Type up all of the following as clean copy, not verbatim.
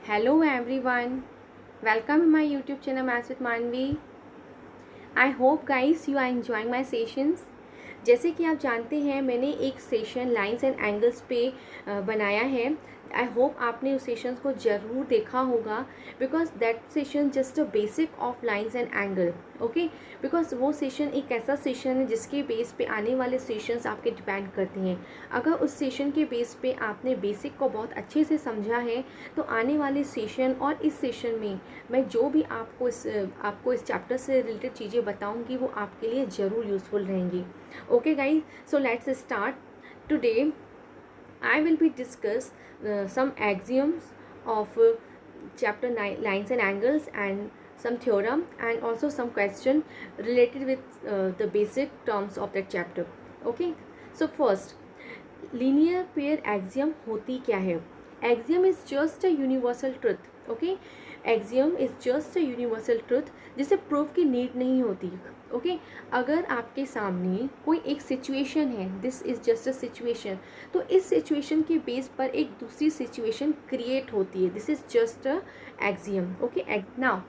Hello everyone, welcome to my YouTube channel Maths with Manvi. I hope guys you are enjoying my sessions. जैसे कि आप जानते हैं मैंने एक सेशन लाइंस एंड एंगल्स पे बनाया है. आई होप आपने उस सेशंस को ज़रूर देखा होगा because that session just a basic of lines and angle. Okay, because वो सेशन एक ऐसा सेशन है जिसके बेस पे आने वाले सेशंस आपके डिपेंड करते हैं. अगर उस सेशन के बेस पे आपने बेसिक को बहुत अच्छे से समझा है तो आने वाले सेशन और इस सेशन में मैं जो भी आपको इस चैप्टर से रिलेटेड चीज़ें बताऊंगी वो आपके लिए ज़रूर यूज़फुल रहेंगी. Okay guys, so let's start. Today I will be discuss some axioms of chapter 9 lines and angles and some theorem and also some question related with the basic terms of that chapter. Okay, so first linear pair axiom होती क्या है. Axiom is just a universal truth. Okay, axiom is just a universal truth जिसे proof की need नहीं होती. Okay, अगर आपके सामने कोई एक सिचुएशन है, this is just a situation, तो इस सिचुएशन के बेस पर एक दूसरी सिचुएशन क्रिएट होती है. This is just a axiom. Okay, now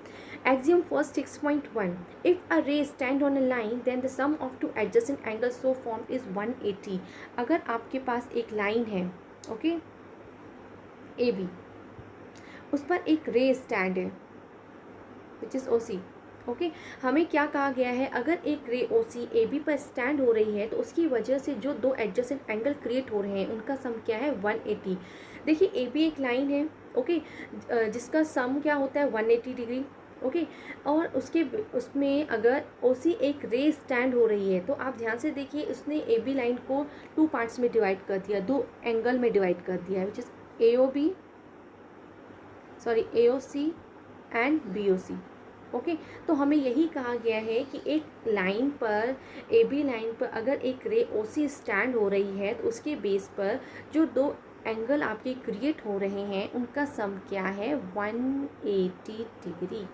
axiom first 6.1, if a ray stand on a line then the sum of two adjacent angles so formed is 180. अगर आपके पास एक लाइन है, ओके, ए बी, उस पर एक ray stand है which is O C. Okay, हमें क्या कहा गया है, अगर एक रे ओ सी ए बी पर स्टैंड हो रही है तो उसकी वजह से जो दो एडजेसेंट एंगल क्रिएट हो रहे हैं उनका सम क्या है 180. देखिए ए बी एक लाइन है, ओके, जिसका सम क्या होता है 180 डिग्री. ओके, और उसमें अगर ओ सी एक रे स्टैंड हो रही है तो आप ध्यान से देखिए उसने ए बी लाइन को 2 पार्ट्स में डिवाइड कर दिया, 2 एंगल में डिवाइड कर दिया which is A O B, sorry A O C and B O C. Okay, तो हमें यही कहा गया है कि एक लाइन पर, ए बी लाइन पर अगर एक रे ओ सी स्टैंड हो रही है तो उसके बेस पर जो दो एंगल आपके क्रिएट हो रहे हैं उनका सम क्या है 180 degree.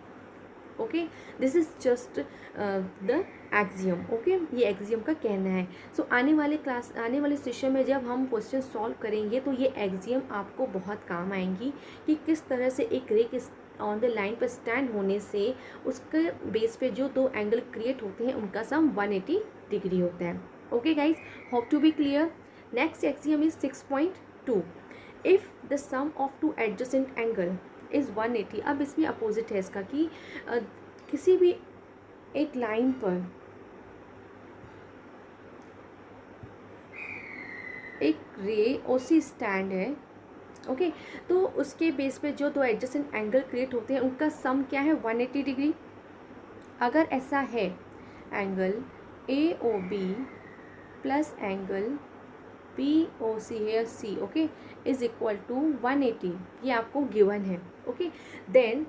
Okay, this is just the axiom. Okay, ये एक्सियम का कहना है. सो आने वाले सेशन में जब हम क्वेश्चन सॉल्व करेंगे तो ये एक्सियम आपको बहुत काम आएंगी कि किस तरह से एक रे किस ऑन द लाइन पर स्टैंड होने से उसके बेस पे जो दो एंगल क्रिएट होते हैं उनका सम 180 डिग्री होता है. Okay guys, hope to be clear. Next axiom is 6.2, if the sum of two adjacent angle is 180. अब इसमें अपोजिट है इसका कि किसी भी एक लाइन पर एक रे ओ सी स्टैंड है, ओके, तो उसके बेस पे जो दो एडजेसेंट एंगल क्रिएट होते हैं उनका सम क्या है 180 डिग्री. अगर ऐसा है, angle A O B plus angle B O C है C, okay, is equal to 180. ये आपको गिवन है. ओके, देन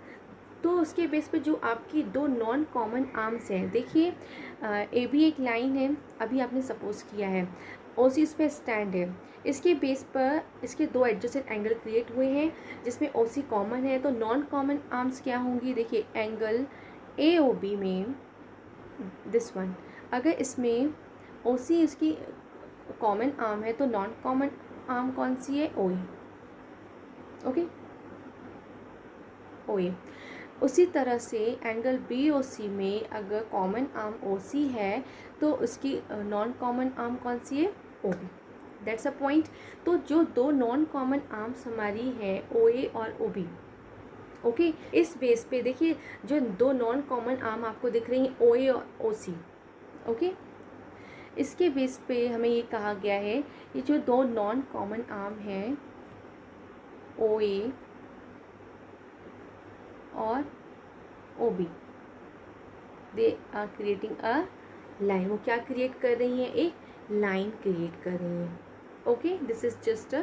तो उसके बेस पे जो आपकी दो नॉन कॉमन आर्म्स हैं, देखिए ए बी एक लाइन है, अभी आपने सपोज किया है, ओ सी इस पर स्टैंड है, इसके बेस पर इसके दो एडजेसेंट एंगल क्रिएट हुए हैं जिसमें ओ सी कॉमन है. तो नॉन कॉमन आर्म्स क्या होंगी, देखिए एंगल ए ओ बी में दिस वन, अगर इसमें ओ सी इसकी कॉमन आर्म है तो नॉन कॉमन आर्म कौन सी है, ओ ए. ओके, ओ ए. उसी तरह से एंगल बी ओ सी में अगर कॉमन आर्म ओ सी है तो उसकी नॉन कॉमन आर्म कौन सी है, O B. That's a point. तो जो दो नॉन कॉमन आर्म्स हमारी हैं ओ ए और ओ बी, ओके, इस बेस पे देखिए जो दो नॉन कॉमन आर्म आपको दिख रही हैं ओ ए और ओ सी, ओके, इसके बेस पे हमें ये कहा गया है ये जो दो नॉन कॉमन आर्म हैं ओ ए और O B, they are creating a line. वो क्या क्रिएट कर रही हैं, एक लाइन क्रिएट कर रही हैं. Okay, this is just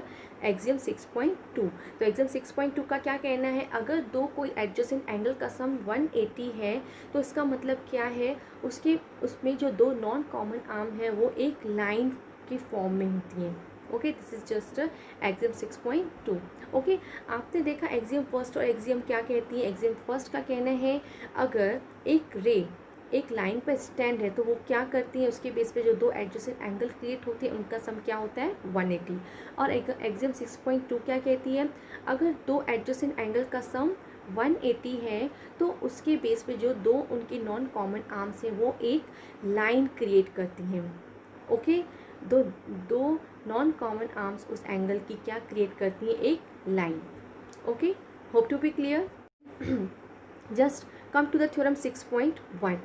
axiom 6.2. तो एक्सियम 6.2 का क्या कहना है, अगर दो कोई एडजेसेंट एंगल का सम 180 है तो इसका मतलब क्या है, उसमें जो दो नॉन कॉमन आर्म है वो एक लाइन के फॉर्म में होती हैं. Okay, this is just axiom 6.2. Okay, आपने देखा एक्सियम फर्स्ट और एक्सियम क्या कहती है. एक्सियम फर्स्ट का कहना है अगर एक रे एक लाइन पर स्टैंड है तो वो क्या करती है, उसके बेस पे जो दो एडजेसेंट एंगल क्रिएट होते हैं उनका सम क्या होता है 180। और एग्जाम 6.2 क्या कहती है, अगर दो एडजेसेंट एंगल का सम 180 है तो उसके बेस पे जो दो उनकी नॉन कॉमन आर्म्स हैं वो एक लाइन क्रिएट करती हैं। ओके, दो दो नॉन कॉमन आर्म्स उस एंगल की क्या क्रिएट करती हैं, एक line. Okay, hope to be clear. Just come to the theorem 6.1।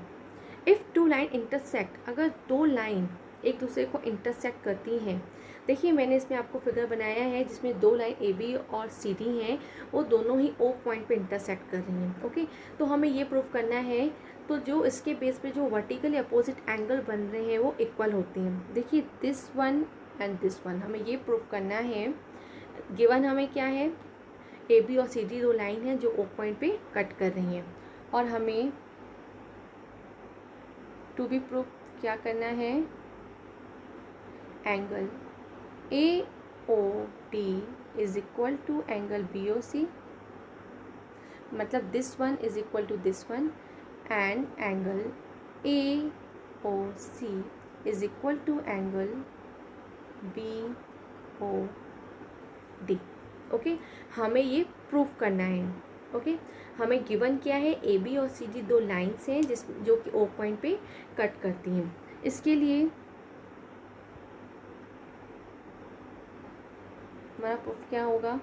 If two line intersect, अगर दो लाइन एक दूसरे को इंटरसेक्ट करती हैं, देखिए मैंने इसमें आपको फिगर बनाया है जिसमें दो लाइन ए बी और सी डी हैं, वो दोनों ही ओ पॉइंट पे इंटरसेक्ट कर रही हैं। ओके, तो हमें ये प्रूव करना है, तो जो इसके बेस पे जो वर्टिकली अपोजिट एंगल बन रहे हैं वो इक्वल होते हैं। देखिए this one and this one, हमें ये प्रूव करना है। गिवन हमें क्या है, ए बी और सी डी दो लाइन हैं जो ओ पॉइंट पे कट कर रही हैं, और हमें टू बी प्रूफ क्या करना है, angle A O D is equal to angle B O C, मतलब this one is equal to this one, and angle A O C is equal to angle B O D. Okay, हमें ये proof करना है। Okay, हमें given क्या है, A B और C D दो लाइन्स हैं जो कि ओ पॉइंट पे कट करती हैं। इसके लिए हमारा प्रूफ क्या होगा,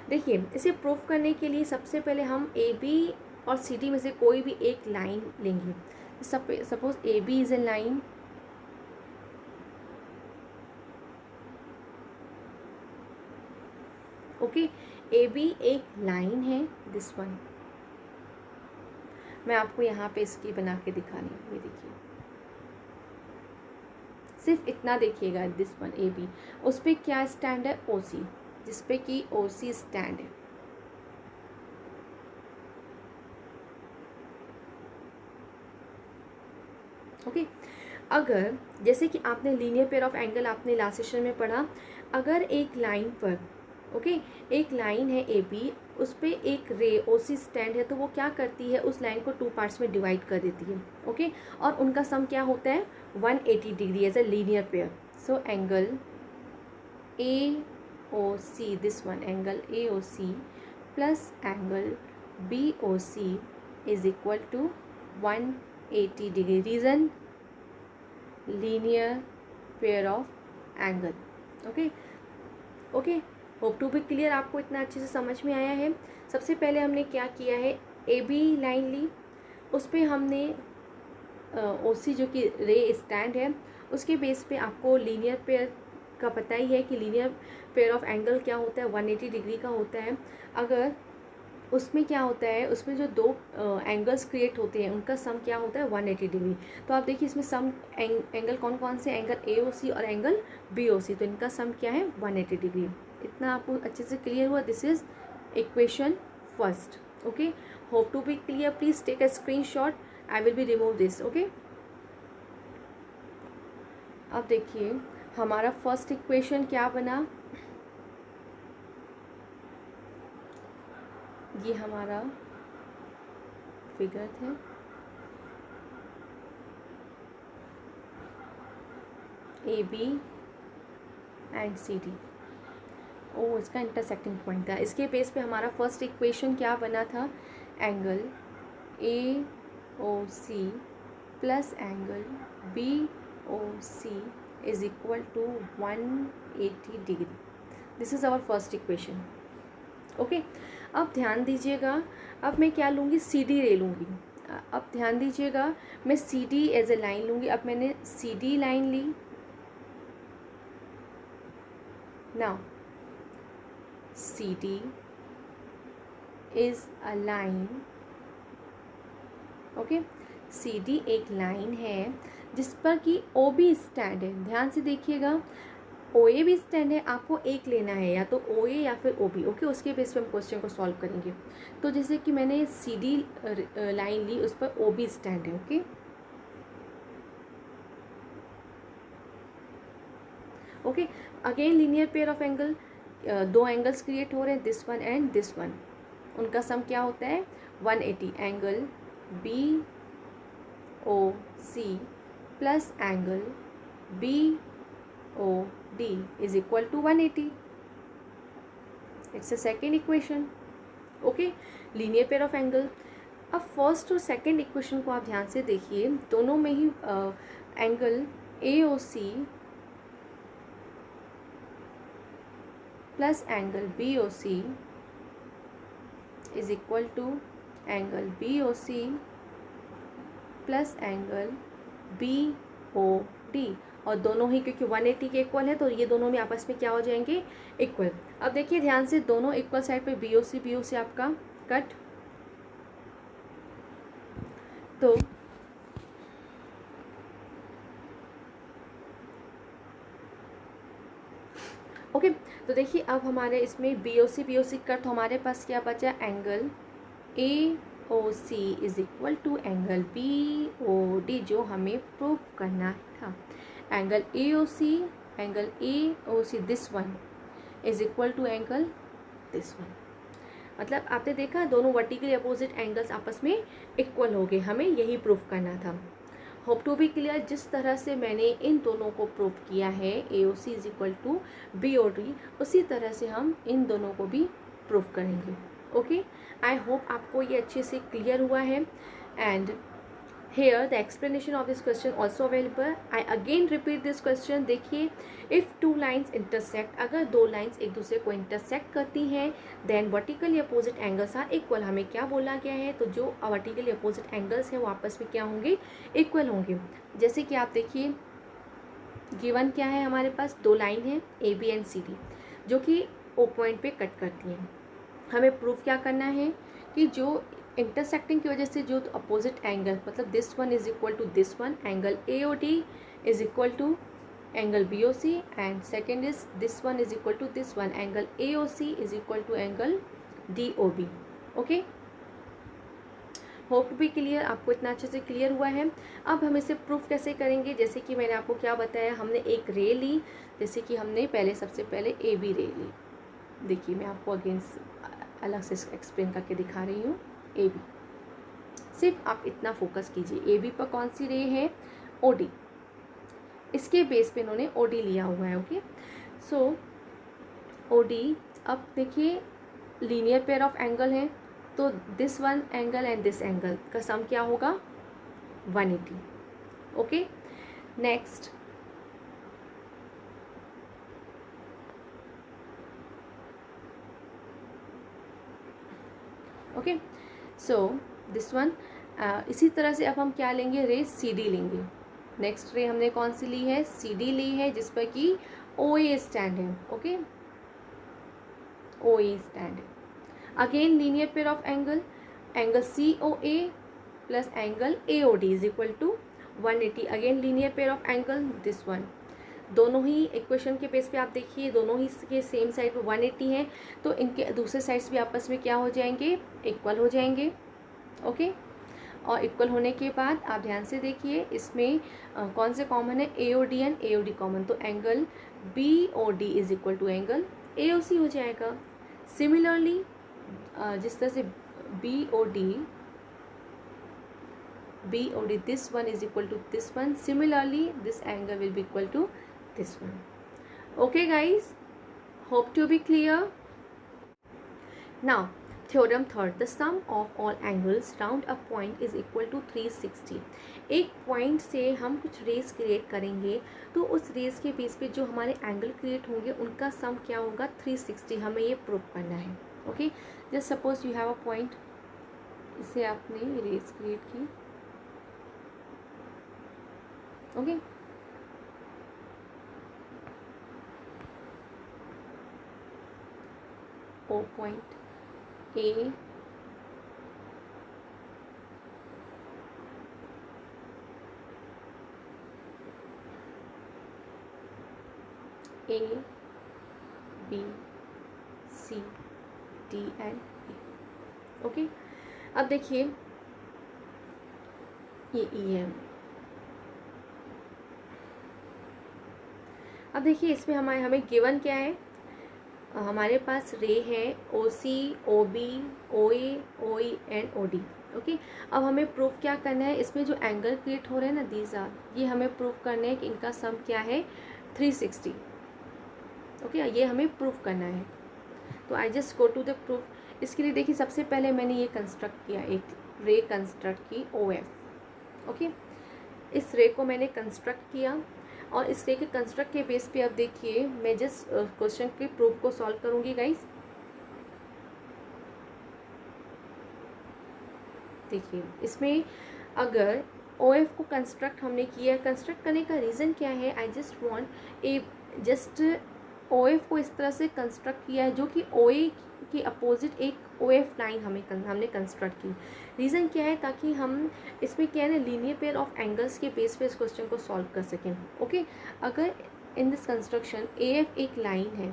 देखिए इसे प्रूफ करने के लिए सबसे पहले हम ए बी और सी डी में से कोई भी एक लाइन लेंगे। Suppose A B is a line, okay, A B एक लाइन है, दिस वन। मैं आपको यहाँ पे इसकी बना के दिखा रही हूँ, ये देखिए, सिर्फ इतना देखिएगा, दिस वन ए बी, उस पर क्या स्टैंड है, ओ सी, जिस पे कि ओ सी स्टैंड है। ओके, अगर जैसे कि आपने लीनियर पेयर ऑफ एंगल आपने लास्ट सेशन में पढ़ा, अगर एक लाइन पर, ओके, एक लाइन है ए बी, उस पर एक रे ओ सी स्टैंड है, तो वो क्या करती है, उस लाइन को टू पार्ट्स में डिवाइड कर देती है। ओके, और उनका सम क्या होता है 180 degree as a linear pair. So angle A O C, this one angle A O C plus angle B O C is equal to 180 degree. Reason, linear pair of angle. Okay okay, hope to be clear, आपको इतना अच्छे से समझ में आया है। सबसे पहले हमने क्या किया है, ए बी लाइन ली, उस पर हमने ओ सी जो कि रे स्टैंड है, उसके बेस पे आपको लीनियर पेयर का पता ही है कि लीनियर पेयर ऑफ एंगल क्या होता है, 180 डिग्री का होता है। अगर उसमें क्या होता है, उसमें जो दो एंगल्स क्रिएट होते हैं उनका सम क्या होता है 180 डिग्री। तो आप देखिए इसमें सम एंगल कौन कौन से, एंगल ए ओ सी और एंगल बी ओ सी, तो इनका सम क्या है 180 डिग्री। इतना आपको अच्छे से क्लियर हुआ। This is equation first. Okay, hope to be clear, please take a screenshot, I will be remove this. Okay, अब देखिए हमारा फर्स्ट इक्वेशन क्या बना, ये हमारा फिगर है, A B and C D, O इसका इंटरसेक्टिंग पॉइंट था। इसके बेस पे हमारा फर्स्ट इक्वेशन क्या बना था, angle A O C plus angle B O C is equal to 180 degree. This is our first equation. Okay, अब ध्यान दीजिएगा, अब मैं क्या लूँगी, सी डी रे लूँगी। अब ध्यान दीजिएगा, मैं C D as a line लूँगी। अब मैंने सी डी लाइन ली, now C D is a line. Okay, C D एक लाइन है जिस पर कि ओ बी स्टैंड है। ध्यान से देखिएगा, ओ ए भी स्टैंड है, आपको एक लेना है, या तो ओ ए या फिर ओ बी। ओके, उसके बेस पे हम क्वेश्चन को सॉल्व करेंगे। तो जैसे कि मैंने सी डी लाइन ली, उस पर ओ बी स्टैंड है। Okay okay, again linear pair of angle, दो एंगल्स क्रिएट हो रहे हैं, this one and this one, उनका सम क्या होता है 180। Angle B O C plus angle B O D is equal to 180. It's a second equation. Okay, linear pair of angle. अब first और सेकेंड इक्वेशन को आप ध्यान से देखिए, दोनों में ही angle A O C plus angle B O C is equal to angle B O C plus angle B O D. और दोनों ही क्योंकि 180 के इक्वल है तो ये दोनों में आपस में क्या हो जाएंगे, इक्वल. अब देखिए ध्यान से, दोनों इक्वल साइड पे बी ओ सी आपका कट. तो ओके, तो देखिए अब हमारे इसमें बी ओ सी कट, तो हमारे पास क्या बचा, angle A O C is equal to angle B O D, जो हमें प्रूव करना था. Angle A O C this one is equal to angle this one. मतलब आपने देखा दोनों वर्टिकली अपोजिट एंगल्स आपस में इक्वल हो गए, हमें यही प्रूव करना था. Hope to be clear. जिस तरह से मैंने इन दोनों को प्रूव किया है A O C is equal to B O D, उसी तरह से हम इन दोनों को भी प्रूव करेंगे. ओके, आई होप आपको ये अच्छे से क्लियर हुआ है. And here the explanation of this question also available. I again repeat this question. देखिए, if two lines intersect, अगर दो लाइन्स एक दूसरे को intersect करती हैं, then vertically opposite angles are equal. हमें क्या बोला गया है, तो जो vertically opposite angles हैं वो आपस में क्या होंगे, equal होंगे. जैसे कि आप देखिए गिवन क्या है, हमारे पास दो लाइन है A B and C D जो कि ओ पॉइंट पे कट करती हैं. हमें प्रूफ क्या करना है कि जो इंटरसेक्टिंग की वजह से जो अपोजिट एंगल, मतलब this one is equal to this one, angle A O D is equal to angle B O C, and second is this one is equal to this one, angle A O C is equal to angle D O B. Okay, hope भी clear, आपको इतना अच्छे से clear हुआ है. अब हम इसे प्रूफ कैसे करेंगे, जैसे कि मैंने आपको क्या बताया, हमने एक रे ली, जैसे कि हमने सबसे पहले ए बी रे ली. देखिए मैं आपको अगेन अलग से एक्सप्लेन करके दिखा रही हूँ. ए बी, सिर्फ आप इतना फोकस कीजिए, ए बी पर कौन सी रे है, ओ डी. इसके बेस पे इन्होंने ओ डी लिया हुआ है. ओके, सो ओ डी. अब देखिए लीनियर पेयर ऑफ एंगल है, तो this one angle and this angle का सम क्या होगा, 180. Okay, next okay, so this one. इसी तरह से अब हम क्या लेंगे, रे सी डी लेंगे. नेक्स्ट रे हमने कौन सी ली है, सी डी ली है, जिस पर कि ओ ए स्टैंड है. ओके, ओ ए स्टैंड है. Again linear pair of angle, angle C O A plus angle A O D is equal to 180. Again linear pair of angle this one. दोनों ही equation के base पे आप देखिए, दोनों ही के सेम साइड पे 180 हैं, तो इनके दूसरे साइड्स भी आपस में क्या हो जाएंगे, इक्वल हो जाएंगे. ओके, और इक्वल होने के बाद आप ध्यान से देखिए इसमें कौन से कॉमन है, A O D and A O D common, तो angle B O D is equal to angle A O C हो जाएगा. सिमिलरली जिस तरह से B O D this one is equal to this one, similarly this angle will be equal to this one. Okay guys, hope to be clear. Now theorem third, the sum of all angles round a point is equal to 360. एक point से हम कुछ race create करेंगे, तो उस race के base पे जो हमारे एंगल क्रिएट होंगे उनका सम क्या होगा, 360. हमें ये प्रूव करना है. Okay, just suppose you have a point, इसे आपने रेस क्रिएट की. Okay, O point A, A, B, C, D and E. Okay, अब देखिए ये E है. अब देखिए इसमें हमें गिवन क्या है, हमारे पास रे है O C, O B, O A, O E and O D. Okay, अब हमें प्रूफ क्या करना है, इसमें जो एंगल क्रिएट हो रहे हैं ना दीज आर, ये हमें प्रूफ करना है कि इनका सम क्या है 360। ओके, ये हमें प्रूफ करना है। तो I just go to the proof. इसके लिए देखिए सबसे पहले मैंने ये कंस्ट्रक्ट किया, एक रे कंस्ट्रक्ट की ओ एफ। ओके, इस रे को मैंने कंस्ट्रक्ट किया और इस रे के कंस्ट्रक्ट के बेस पे अब देखिए मैं जस्ट क्वेश्चन के प्रूफ को सॉल्व करूँगी गाइस। देखिए इसमें अगर ओ एफ को कंस्ट्रक्ट हमने किया, कंस्ट्रक्ट करने का रीज़न क्या है, I just want a just O F को इस तरह से कंस्ट्रक्ट किया है जो कि ओ ए के अपोजिट एक ओ एफ लाइन हमने कंस्ट्रक्ट की। रीज़न क्या है, ताकि हम इसमें क्या है ना लीनियर पेयर ऑफ एंगल्स के बेस पे इस क्वेश्चन को सॉल्व कर सकें। ओके, अगर in this construction A F एक लाइन है,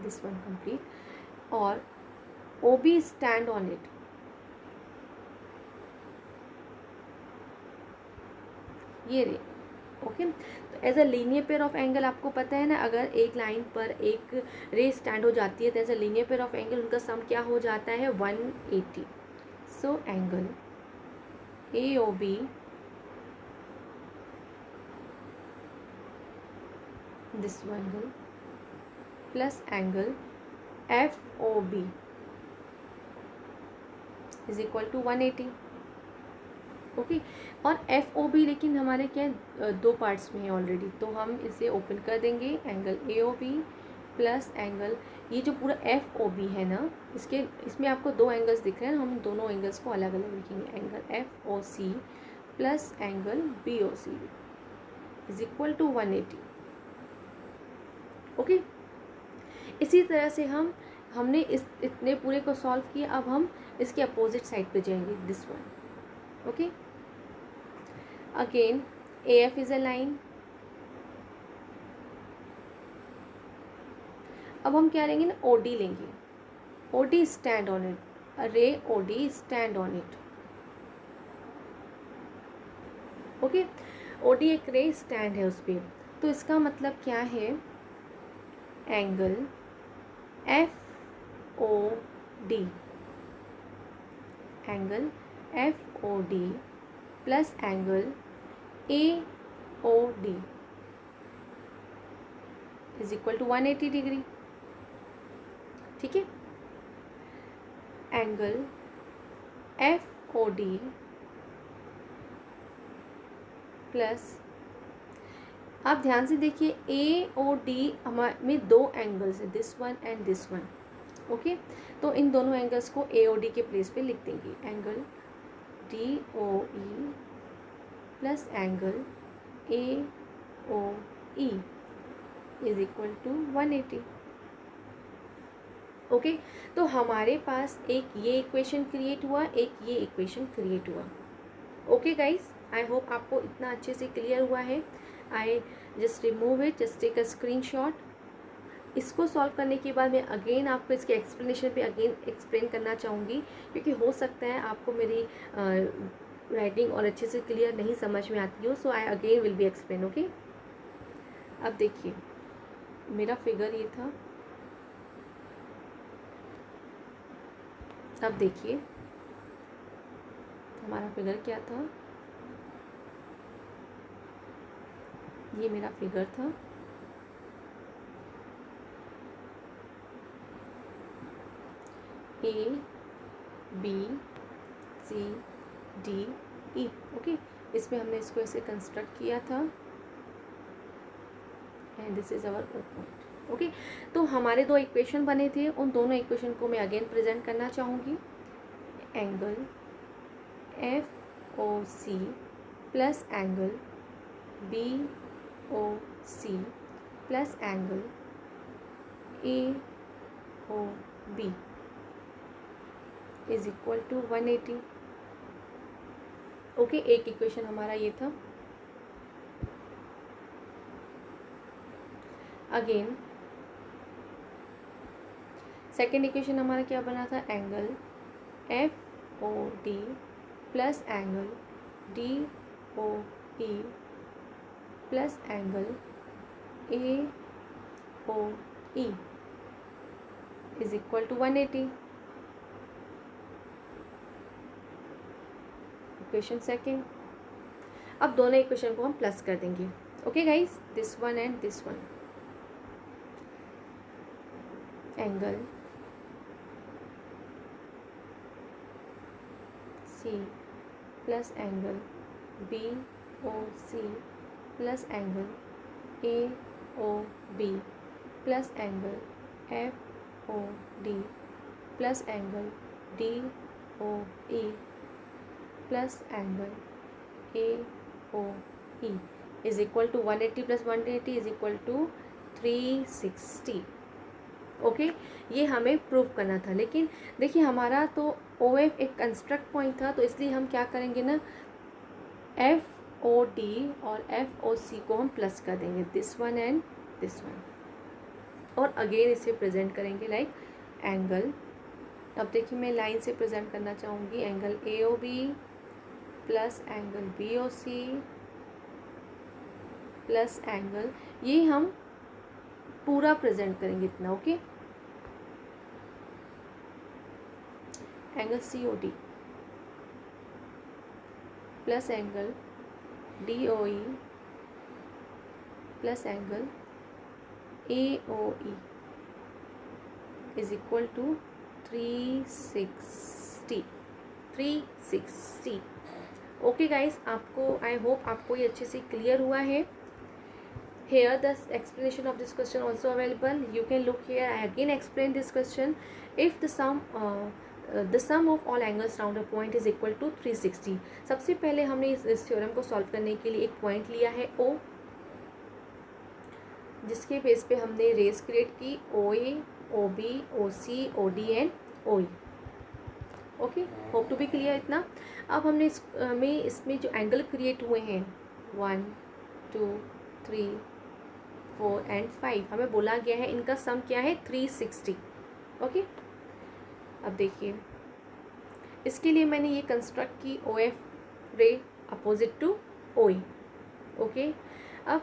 दिस वन कंप्लीट, और O B stand on it, ये रे। ओके, तो as a linear pair of angle आपको पता है ना, अगर एक लाइन पर एक रे स्टैंड हो जाती है तो as a linear pair of angle उनका सम क्या हो जाता है 180। So angle A O B this angle plus angle F O B is equal to 180। Okay, और एफ ओ बी लेकिन हमारे क्या है दो पार्ट्स में है ऑलरेडी, तो हम इसे ओपन कर देंगे, angle A O B plus angle, ये जो पूरा एफ ओ बी है ना, इसमें आपको दो एंगल्स दिख रहे हैं, हम दोनों एंगल्स को अलग अलग लिखेंगे, angle F O C plus angle B O C is equal to 180। Okay, इसी तरह से हमने इतने पूरे को सॉल्व किया। अब हम इसके अपोजिट साइड पे जाएंगे, this one. Okay, again A F is a line. अब हम क्या लेंगे ना, ओ डी लेंगे, O D stand on it, ray O D stand on it. Okay, O D एक रे स्टैंड है उस पर, तो इसका मतलब क्या है, angle F O D, angle F O D plus angle A O D is equal to 180 degree. ठीक है, angle F O D plus, आप ध्यान से देखिए ए ओ डी हमारे में दो एंगल्स है, this one and this one. Okay, तो इन दोनों एंगल्स को ए ओ डी के प्लेस पे लिख देंगे, angle D O E plus angle A O E is equal to 180। Okay, तो हमारे पास एक ये इक्वेशन क्रिएट हुआ, एक ये इक्वेशन क्रिएट हुआ। ओके गाइस, आई होप आपको इतना अच्छे से क्लियर हुआ है। I just remove it, just take a screenshot. इसको सॉल्व करने के बाद मैं अगेन आपको इसके एक्सप्लेनेशन पे अगेन एक्सप्लेन करना चाहूँगी, क्योंकि हो सकता है आपको मेरी राइटिंग और अच्छे से क्लियर नहीं समझ में आती हो, so I again will be explain. Okay, अब देखिए मेरा फिगर ये था, अब देखिए हमारा फिगर क्या था, ये मेरा फिगर था, A B C D E. Okay, इसमें हमने इसको ऐसे कंस्ट्रक्ट किया था and this is our O point. Okay, तो हमारे दो इक्वेशन बने थे, उन दोनों इक्वेशन को मैं अगेन प्रेजेंट करना चाहूँगी, angle F O C plus angle B O C plus angle A O B is equal to 180। Okay, एक इक्वेशन हमारा ये था। अगेन सेकेंड इक्वेशन हमारा क्या बना था, angle F O D plus angle D O E plus angle A O E is equal to 180। Equation second. अब दोनों इक्वेशन को हम प्लस कर देंगे। Okay guys, this one and this one. Angle C plus angle B O C plus angle A O B plus angle F O D plus angle D O E plus angle A O E is equal to 180 plus 180 is equal to 360। Okay, ये हमें prove करना था, लेकिन देखिए हमारा तो O F एक construct point था, तो इसलिए हम क्या करेंगे ना, एफ ओ डी और एफ ओ सी को हम प्लस कर देंगे, this one and this one, और अगेन इसे प्रेजेंट करेंगे लाइक एंगल। अब देखिए मैं लाइन से प्रेजेंट करना चाहूँगी, angle A O B plus angle B O C plus angle, ये हम पूरा प्रेजेंट करेंगे इतना। Okay, angle C O D plus angle D O E plus angle A O E is equal to 360। Okay guys, आपको I hope आपको ये अच्छे से क्लियर हुआ है। Here the explanation of this question also available. You can look here. I again explain this question. If the sum of all angles round a point is equal to 360. सबसे पहले हमने इस थ्योरम को solve करने के लिए एक point लिया है O, जिसके बेस पे हमने रेस क्रिएट की OA, OB, OC, OD and OE। Okay, hope to be clear इतना। अब हमने इसमें जो एंगल क्रिएट हुए हैं 1 2 3 4 एंड 5, हमें बोला गया है इनका सम क्या है 360। ओके, अब देखिए इसके लिए मैंने ये कंस्ट्रक्ट की ओ एफ रे अपोजिट टू ओ ई। ओके, अब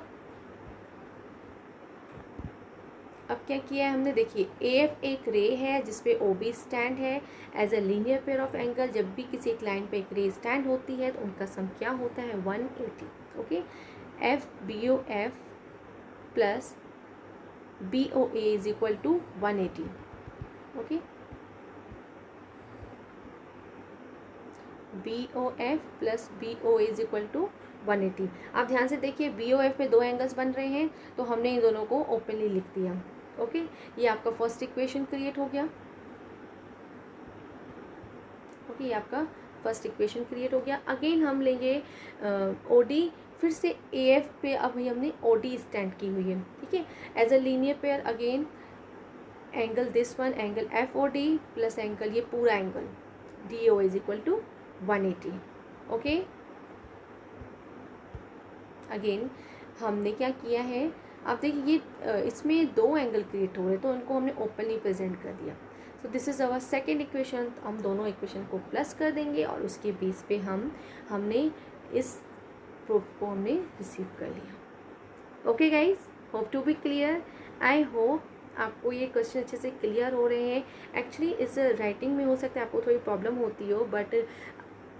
क्या किया है हमने, देखिए ए एफ एक रे है जिसपे ओ बी स्टैंड है as a linear pair of angle. जब भी किसी एक लाइन पे एक रे स्टैंड होती है तो उनका सम क्या होता है 180। Okay, F B O F plus B O A is equal to 180। Okay, B O F plus B O is equal to 180। आप ध्यान से देखिए बी ओ एफ में दो एंगल्स बन रहे हैं, तो हमने इन दोनों को ओपनली लिख दिया। ओके, ये आपका फर्स्ट इक्वेशन क्रिएट हो गया। ओके, ये आपका फर्स्ट इक्वेशन क्रिएट हो गया। अगेन हम लेंगे ओ डी, फिर से ए एफ पे अब हमने ओ डी स्टैंड की हुई है। ठीक है, as a linear pair again angle this one, angle F O D plus angle ये पूरा angle D O is equal to 180। Okay, again हमने क्या किया है, आप देखिए ये इसमें दो एंगल क्रिएट हो रहे हैं, तो उनको हमने ओपनली प्रेजेंट कर दिया। So this is our second equation. हम दोनों इक्वेशन को प्लस कर देंगे और उसके बेस पे हमने इस प्रूफ को हमने रिसीव कर लिया। Okay guys, hope to be clear. I hope आपको ये क्वेश्चन अच्छे से क्लियर हो रहे हैं। एक्चुअली इस राइटिंग में हो सकता है आपको थोड़ी प्रॉब्लम होती हो, but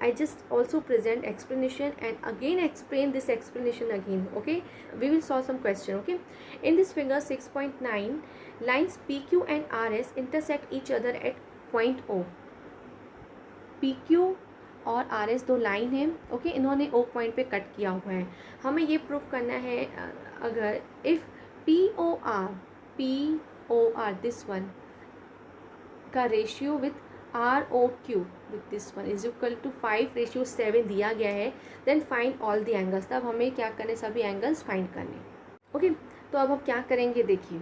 I just also present explanation and again explain this explanation again. Okay, we will solve some question. Okay, in this figure 6.9, lines PQ and RS intersect each other at point O. PQ और RS दो line है। Okay, इन्होंने O point पे cut किया हुआ है। हमें ये प्रूफ करना है, अगर इफ़ POR दिस वन का ratio with ROQ with this one is equal to 5:7 दिया गया है, then find all the angles. तब हमें क्या करने, सभी एंगल्स फाइंड करने। ओके, तो अब हम क्या करेंगे, देखिए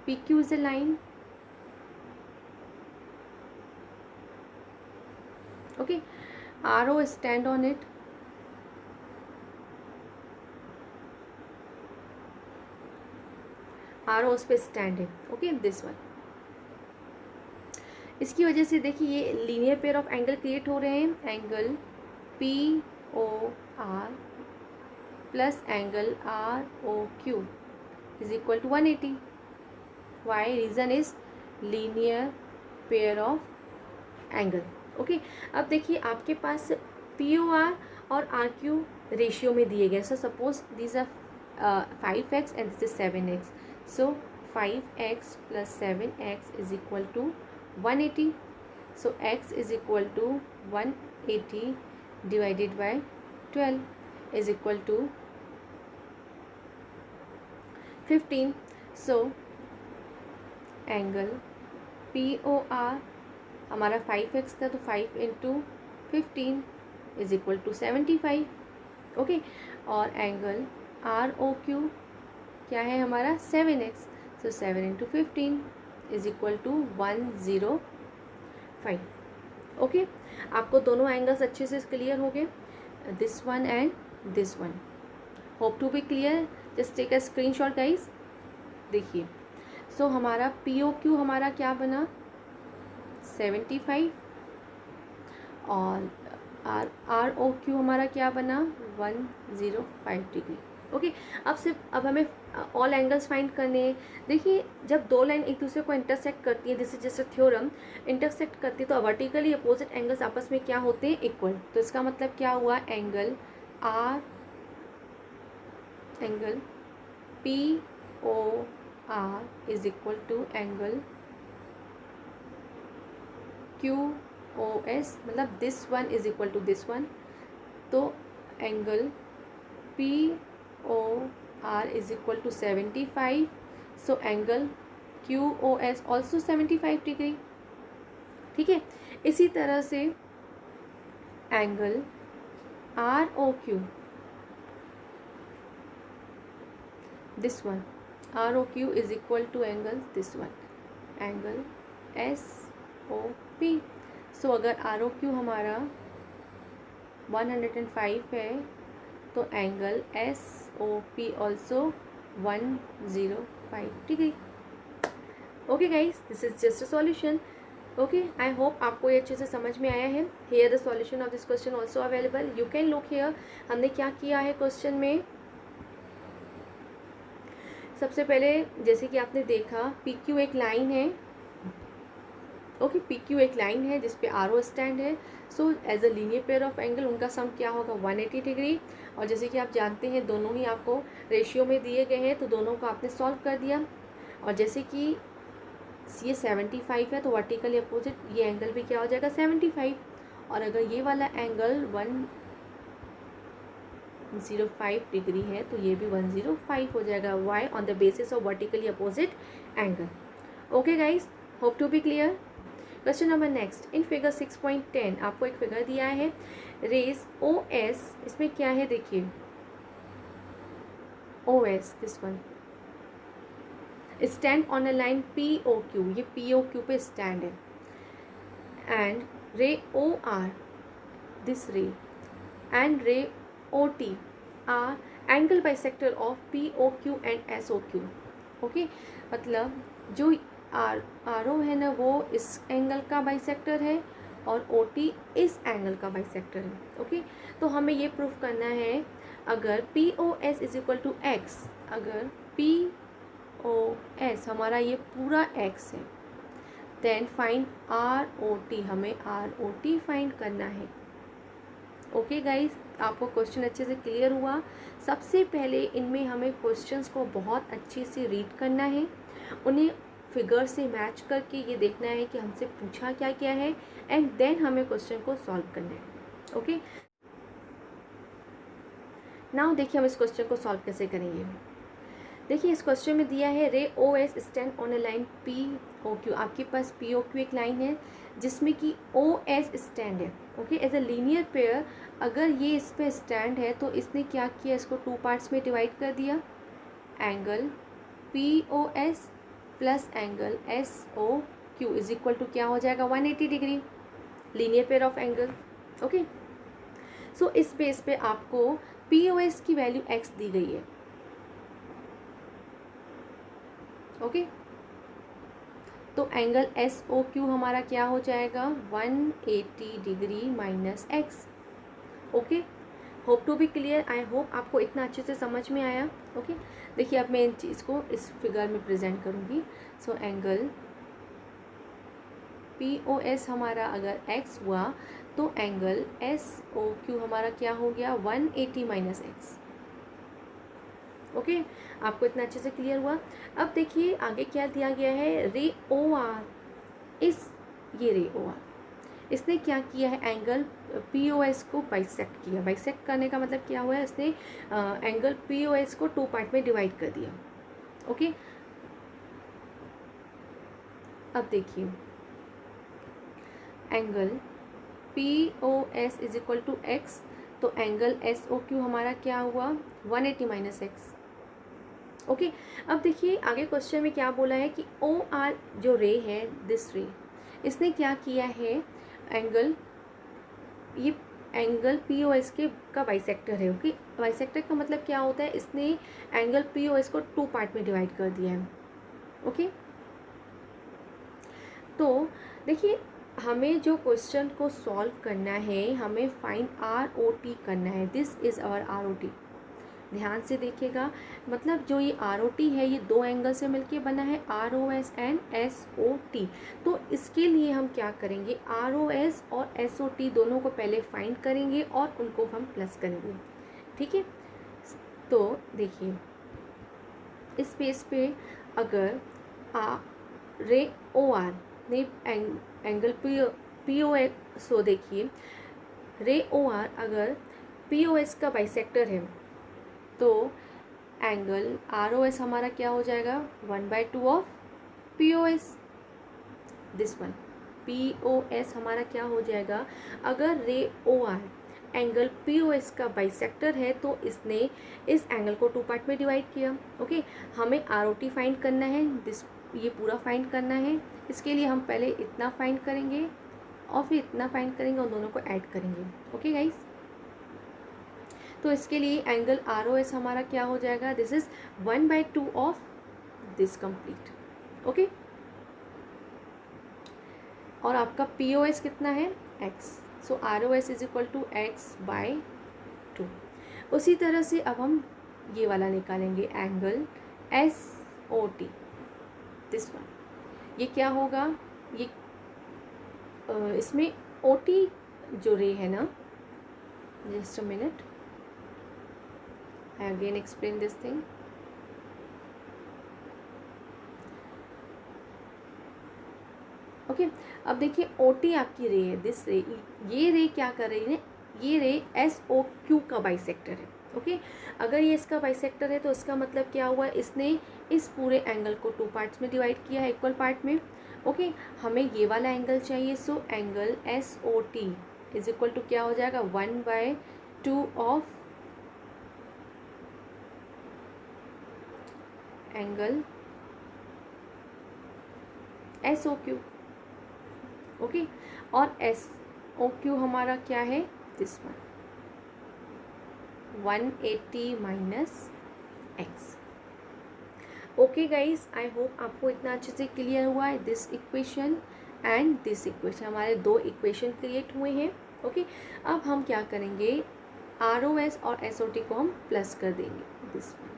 PQ is a line. Okay, RO stand on it, RO उस पे स्टैंड है। ओके, दिस वन, इसकी वजह से देखिए ये linear pair of angle create हो रहे हैं, angle POR plus angle R O Q is equal to 180. Why? Reason is linear pair of angle. Okay, अब देखिए आपके पास पी ओ आर और आर क्यू रेशियो में दिए गए. So suppose this are 5x and this is 7x. So 5x plus 7x is equal to 180. So x is equal to 180 divided by 12 is equal to 15. So angle P O R हमारा 5x था, तो 5 into 15 is equal to 75. Okay, और angle R O Q क्या है हमारा 7x. So 7 into 15 is equal to 105. Okay, आपको दोनों angles अच्छे से क्लियर हो गए, this one and this one. Hope to be clear. Just take a screenshot guys. देखिए, सो हमारा पी ओ क्यू हमारा क्या बना 75 और आर ओ क्यू हमारा क्या बना 105 डिग्री. ओके, अब हमें ऑल एंगल्स फाइंड करने हैं. देखिए, जब दो लाइन एक दूसरे को इंटरसेक्ट करती है, this is just a theorem, intersect करती है, तो वर्टिकली अपोजिट एंगल्स आपस में क्या होते हैं इक्वल. तो इसका मतलब क्या हुआ, angle P O R is equal to angle Q O S, मतलब this one is equal to this one. तो angle P O R is equal to 75. So angle Q O S also 75 degree. ठीक है, इसी तरह से angle R O Q, this one R O Q is equal to angle this one, angle S O P. So अगर R O Q हमारा 105 है, तो angle S O P also 105 degree. Okay guys, this is just a solution. Okay, I hope आपको ये अच्छे से समझ में आया है. Here the solution of this question also available. You can look here. हमने क्या किया है क्वेश्चन में, सबसे पहले जैसे कि आपने देखा पी क्यू एक लाइन है. ओके, पी क्यू एक लाइन है जिस पे आर ओ स्टैंड है. So as a linear pair of angle उनका सम क्या होगा 180 डिग्री. और जैसे कि आप जानते हैं दोनों ही आपको रेशियो में दिए गए हैं, तो दोनों को आपने सॉल्व कर दिया. और जैसे कि ये 75 है, तो वर्टिकली अपोजिट ये एंगल भी क्या हो जाएगा 75. और अगर ये वाला एंगल 105 डिग्री है, तो ये भी 105 हो जाएगा. Why? On the basis of vertically opposite angle. Okay guys, hope to be clear. Question number next. In figure 6.10 आपको एक फिगर दिया है, रेस ओ एस. इसमें क्या है देखिए, O S this one stand on a line P O Q, ये P O Q पे स्टैंड है. And ray O R, this ray, and ray O T are angle bisector of P O Q and S O Q. Okay, मतलब जो R O है ना, वो इस angle का बाइसेक्टर है और ओ टी इस एंगल का बाइसेक्टर है. ओके, तो हमें ये प्रूफ करना है, अगर P O S is equal to x, अगर पी ओ एस हमारा ये पूरा एक्स है, then find R O T, हमें आर ओ टी फाइंड करना है. ओके गाइज, आपको क्वेश्चन अच्छे से क्लियर हुआ. सबसे पहले इनमें हमें क्वेश्चंस को बहुत अच्छे से रीड करना है, उन्हें फिगर से मैच करके ये देखना है कि हमसे पूछा क्या क्या है, एंड देन हमें क्वेश्चन को सॉल्व करना है. ओके, नाउ देखिए हम इस क्वेश्चन को सॉल्व कैसे करेंगे. देखिए, इस क्वेश्चन में दिया है ray O S stand on a line P O Q. आपके पास पी ओ क्यू एक लाइन है जिसमें कि ओ एस स्टैंड है. Okay, as a linear pair अगर ये इस पे स्टैंड है, तो इसने क्या किया, इसको टू पार्ट्स में डिवाइड कर दिया. Angle P O S plus angle S O Q is equal to क्या हो जाएगा 180 degree, linear pair of angle. Okay, so इस बेस पे आपको पी ओ एस की वैल्यू एक्स दी गई है. ओके, तो एंगल एस ओ क्यू हमारा क्या हो जाएगा 180 degree minus x. Okay, hope to be clear. I hope आपको इतना अच्छे से समझ में आया। ओके देखिए अब मैं इन चीज़ को इस फिगर में प्रेजेंट करूँगी। सो एंगल POS हमारा अगर x हुआ तो एंगल SOQ हमारा क्या हो गया 180 माइनस एक्स। ओके आपको इतना अच्छे से क्लियर हुआ। अब देखिए आगे क्या दिया गया है, रे OR इस ये रे OR इसने क्या किया है, एंगल POS को बाइसेक्ट किया। बाइसेक्ट करने का मतलब क्या हुआ है, इसने एंगल POS को 2 पार्ट में डिवाइड कर दिया। ओके अब देखिए angle POS is equal to x, तो एंगल SOQ हमारा क्या हुआ 180 माइनस एक्स। ओके अब देखिए आगे क्वेश्चन में क्या बोला है कि OR जो रे है, दिस रे, इसने क्या किया है, एंगल ये एंगल POS के का बाइसेक्टर है। ओके बाइसेक्टर का मतलब क्या होता है, इसने एंगल POS को 2 पार्ट में डिवाइड कर दिया है। ओके तो देखिए हमें जो क्वेश्चन को सॉल्व करना है, हमें फाइंड ROT करना है। This is our ROT। ध्यान से देखिएगा, मतलब जो ये ROT है ये 2 एंगल से मिलके बना है, ROS एंड SOT। तो इसके लिए हम क्या करेंगे, ROS और SOT दोनों को पहले फाइंड करेंगे और उनको हम प्लस करेंगे। ठीक है तो देखिए इस पेज पे अगर रे OR ने एंगल POS, सो देखिए रे OR अगर POS का बाइसेक्टर है तो एंगल ROS हमारा क्या हो जाएगा 1/2 of POS। This one POS हमारा क्या हो जाएगा, अगर रे OR एंगल POS का बाइसेक्टर है तो इसने इस एंगल को 2 पार्ट में डिवाइड किया। ओके हमें ROT फाइंड करना है, दिस ये पूरा फाइंड करना है। इसके लिए हम पहले इतना फाइंड करेंगे और फिर इतना फाइंड करेंगे और दोनों को ऐड करेंगे। ओके गाइस तो इसके लिए एंगल ROS हमारा क्या हो जाएगा, this is 1/2 of this complete. Okay और आपका POS कितना है x, so ROS is equal to x/2। उसी तरह से अब हम ये वाला निकालेंगे एंगल SOT, दिस वन। ये क्या होगा, ये इसमें OT जो रे है ना, just a minute I again explain this thing। Okay अब देखिए OT आपकी रे है, दिस रे, ये रे क्या कर रही है, ये रे SOQ का बाइसेक्टर है। ओके अगर ये इसका बाइसेक्टर है तो इसका मतलब क्या हुआ, इसने इस पूरे एंगल को 2 पार्ट्स में डिवाइड किया है, इक्वल पार्ट में। ओके हमें ये वाला एंगल चाहिए, so angle SOT is equal to क्या हो जाएगा 1/2 ऑफ एंगल SOQ। ओके और SOQ हमारा क्या है, this one 180 minus x. Okay guys I hope आपको इतना अच्छे से क्लियर हुआ है। This equation and this equation, हमारे 2 इक्वेशन क्रिएट हुए हैं। ओके अब हम क्या करेंगे, ROS और SOT को हम प्लस कर देंगे, this one.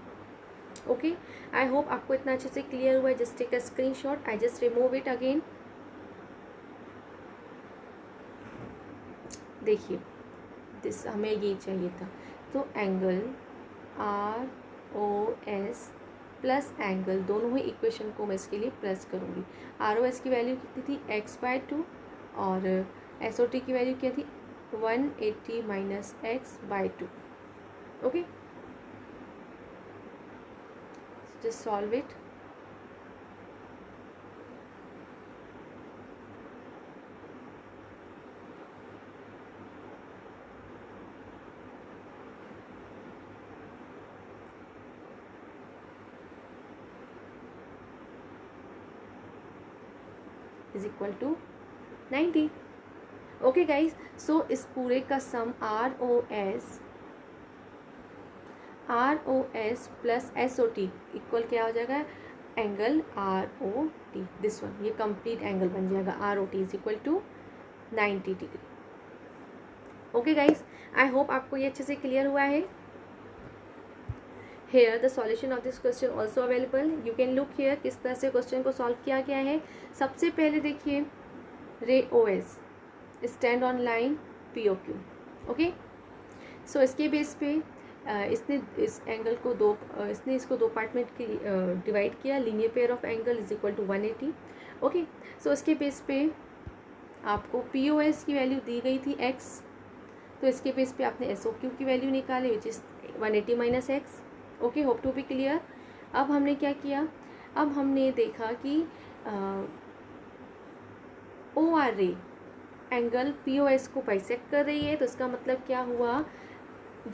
Okay I hope आपको इतना अच्छे से क्लियर हुआ है। Just take a screenshot, I just remove it again. देखिए दिस हमें ये चाहिए था, तो एंगल ROS प्लस एंगल, दोनों ही इक्वेशन को मैं इसके लिए प्लस करूँगी। ROS की वैल्यू कितनी थी x/2 और SOT की वैल्यू क्या थी 180 minus x/2। Okay just solve it। Is equal to 90। Okay guys so इस पूरे का sum ROS plus SOT equal क्या हो जाएगा, एंगल ROT, दिस वन। ये कंप्लीट एंगल बन जाएगा ROT is equal to 90 degree. Okay guys I hope आपको ये अच्छे से क्लियर हुआ है. Here the solution of this question also available. You can look here किस तरह से क्वेश्चन को सॉल्व किया गया है. सबसे पहले देखिए, ray O S stand on line P O Q. Okay, so इसके बेस पे इसने इस एंगल को इसने इसको दो पार्ट में डिवाइड किया. Linear pair of angle is equal to 180. Okay, so इसके बेस पे आपको पी ओ एस की वैल्यू दी गई थी x, तो इसके बेस पे आपने एस ओ क्यू की वैल्यू निकाली which is 180 minus x. Okay, hope to be clear. अब हमने क्या किया, अब हमने देखा कि O R ray angle P O S को बाइसेक्ट कर रही है, तो इसका मतलब क्या हुआ,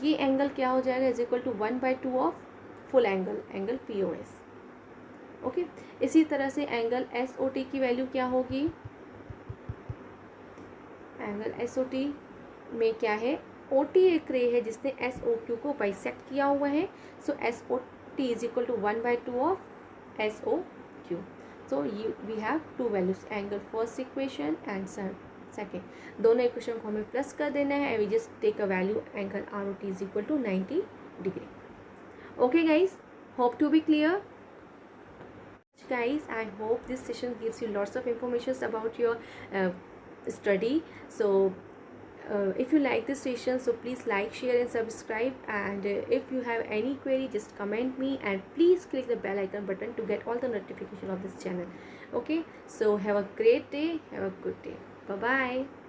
ये एंगल क्या हो जाएगा, is equal to 1/2 of full angle P O S. Okay, इसी तरह से एंगल एस ओ टी की वैल्यू क्या होगी, एंगल एस ओ टी में क्या है, ओ टी एक रे है जिसने एस ओ क्यू को बाइसेक्ट किया हुआ है. So S O T is equal to 1/2 of S O Q. So we have two values, angle first equation and second. दोनों इक्वेशन को हमें प्लस कर देना है. We just take a value angle R O T is equal to 90 degree. Okay guys, hope to be clear. Guys, I hope this session gives you lots of information about your study. So if you like this session, so please like, share and subscribe. And if you have any query, just comment me, and please click the bell icon button to get all the notification of this channel. Okay, so have a great day, have a good day. Bye bye.